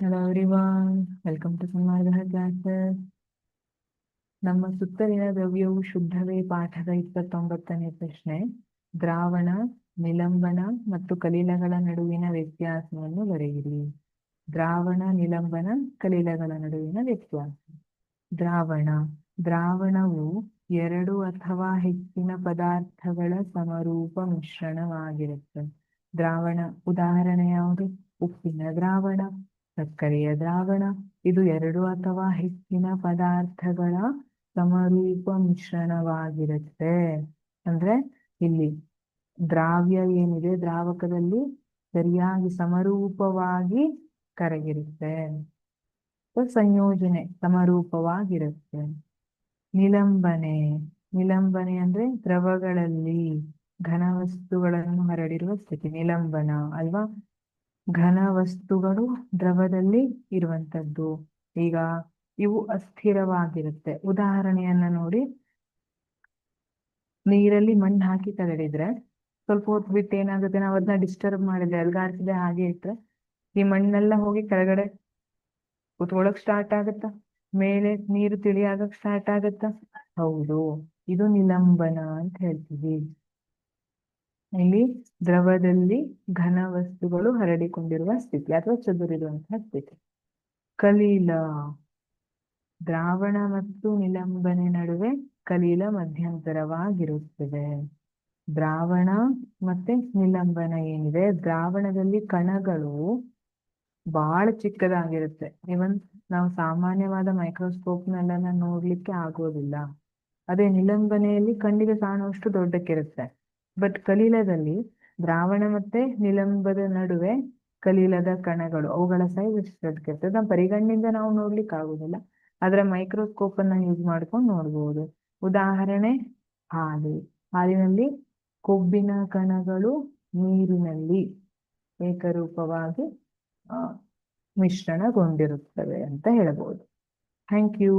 Hello everyone, welcome to Samardha classes. ನಮ್ಮ ಸುತ್ತಲಿನ ದ್ರವ್ಯವು ಶುದ್ಧವೇ ಪಾಠದ 29ನೇ ಪ್ರಶ್ನೆ. ದ್ರಾವಣ, ನಿಲಂಬನ ಮತ್ತು ಕಲಿಲಗಳ ನಡುವಿನ ವ್ಯತ್ಯಾಸವನ್ನು ಬರೆಯಿರಿ. ದ್ರಾವಣ, ನಿಲಂಬನ, ಕಲಿಲಗಳ ನಡುವಿನ ವ್ಯತ್ಯಾಸ. ದ್ರಾವಣವು ಎರಡು ಅಥವಾ ಹೆಚ್ಚಿನ ಪದಾರ್ಥಗಳ ಸಮರೂಪ ಮಿಶ್ರಣವಾಗಿರುತ್ತೆ. ದ್ರಾವಣ ಉದಾಹರಣೆ ಯಾವುದು? ಉಪ್ಪಿನ ದ್ರಾವಣ, ಸಕ್ಕರೆಯ ದ್ರಾವಣ. ಇದು ಎರಡು ಅಥವಾ ಹೆಚ್ಚಿನ ಪದಾರ್ಥಗಳ ಸಮರೂಪ ಮಿಶ್ರಣವಾಗಿರುತ್ತೆ. ಅಂದ್ರೆ ಇಲ್ಲಿ ದ್ರಾವ್ಯ ಏನಿದೆ ದ್ರಾವಕದಲ್ಲಿ ಸರಿಯಾಗಿ ಸಮರೂಪವಾಗಿ ಕರಗಿರುತ್ತೆ. ಸಂಯೋಜನೆ ಸಮರೂಪವಾಗಿರುತ್ತೆ. ನಿಲಂಬನೆ ಅಂದ್ರೆ ದ್ರವಗಳಲ್ಲಿ ಘನವಸ್ತುಗಳನ್ನು ಹರಡಿರುವ ಸ್ಥಿತಿ ನಿಲಂಬನ ಅಲ್ವಾ. ಘನವಸ್ತುಗಳು ದ್ರವದಲ್ಲಿ ಇರುವಂತದ್ದು. ಈಗ ಇವು ಅಸ್ಥಿರವಾಗಿರುತ್ತೆ. ಉದಾಹರಣೆಯನ್ನ ನೋಡಿ, ನೀರಲ್ಲಿ ಮಣ್ಣು ಹಾಕಿ ತಗಡಿದ್ರೆ ಸ್ವಲ್ಪ ಹೊತ್ತು ಬಿಟ್ಟು ಏನಾಗುತ್ತೆ, ನಾವು ಅದನ್ನ ಡಿಸ್ಟರ್ಬ್ ಮಾಡಿದ್ರೆ ಅಲ್ಗಾಡ್ಸಿದೆ ಹಾಗೆ ಇಟ್ರೆ ಈ ಮಣ್ಣೆಲ್ಲ ಹೋಗಿ ಕೆಳಗಡೆ ಕುತ್ಕೊಳ್ಳೋಕ್ ಸ್ಟಾರ್ಟ್ ಆಗತ್ತ, ಮೇಲೆ ನೀರು ತಿಳಿಯಾಗಕ್ ಸ್ಟಾರ್ಟ್ ಆಗತ್ತ. ಹೌದು, ಇದು ನಿಲಂಬನ ಅಂತ ಹೇಳ್ತೀವಿ. ಇಲ್ಲಿ ದ್ರವದಲ್ಲಿ ಘನ ವಸ್ತುಗಳು ಹರಡಿಕೊಂಡಿರುವ ಸ್ಥಿತಿ ಅಥವಾ ಚದುರಿರುವಂತಹ ಸ್ಥಿತಿ. ಕಲೀಲ, ದ್ರಾವಣ ಮತ್ತು ನಿಲಂಬನೆ ನಡುವೆ ಕಲೀಲ ಮಧ್ಯಂತರವಾಗಿರುತ್ತದೆ. ದ್ರಾವಣ ಮತ್ತೆ ನಿಲಂಬನ ಏನಿದೆ, ದ್ರಾವಣದಲ್ಲಿ ಕಣಗಳು ಬಹಳ ಚಿಕ್ಕದಾಗಿರುತ್ತೆ. ಇವನ್ ನಾವು ಸಾಮಾನ್ಯವಾದ ಮೈಕ್ರೋಸ್ಕೋಪ್ನೆಲ್ಲ ನೋಡ್ಲಿಕ್ಕೆ ಆಗೋದಿಲ್ಲ. ಅದೇ ನಿಲಂಬನೆಯಲ್ಲಿ ಕಣ್ಣಿಗೆ ಕಾಣುವಷ್ಟು ದೊಡ್ಡಕ್ಕಿರುತ್ತೆ. ಬಟ್ ಕಲೀಲದಲ್ಲಿ ದ್ರಾವಣ ಮತ್ತೆ ನಿಲಂಬದ ನಡುವೆ ಕಲೀಲದ ಕಣಗಳು, ಅವುಗಳ ಸೈಜ್ ಎಷ್ಟು ದೊಡ್ಡಕ್ಕಿರ್ತದೆ, ನಮ್ಮ ಪರಿಗಣ್ಣಿಂದ ನಾವು ನೋಡ್ಲಿಕ್ಕೆ ಆಗುದಿಲ್ಲ. ಆದ್ರೆ ಮೈಕ್ರೋಸ್ಕೋಪ್ ಅನ್ನ ಯೂಸ್ ಮಾಡ್ಕೊಂಡು ನೋಡ್ಬೋದು. ಉದಾಹರಣೆ ಹಾಲಿನಲ್ಲಿ ಕೊಬ್ಬಿನ ಕಣಗಳು ನೀರಿನಲ್ಲಿ ಏಕರೂಪವಾಗಿ ಮಿಶ್ರಣಗೊಂಡಿರುತ್ತವೆ ಅಂತ ಹೇಳಬಹುದು. Thank you.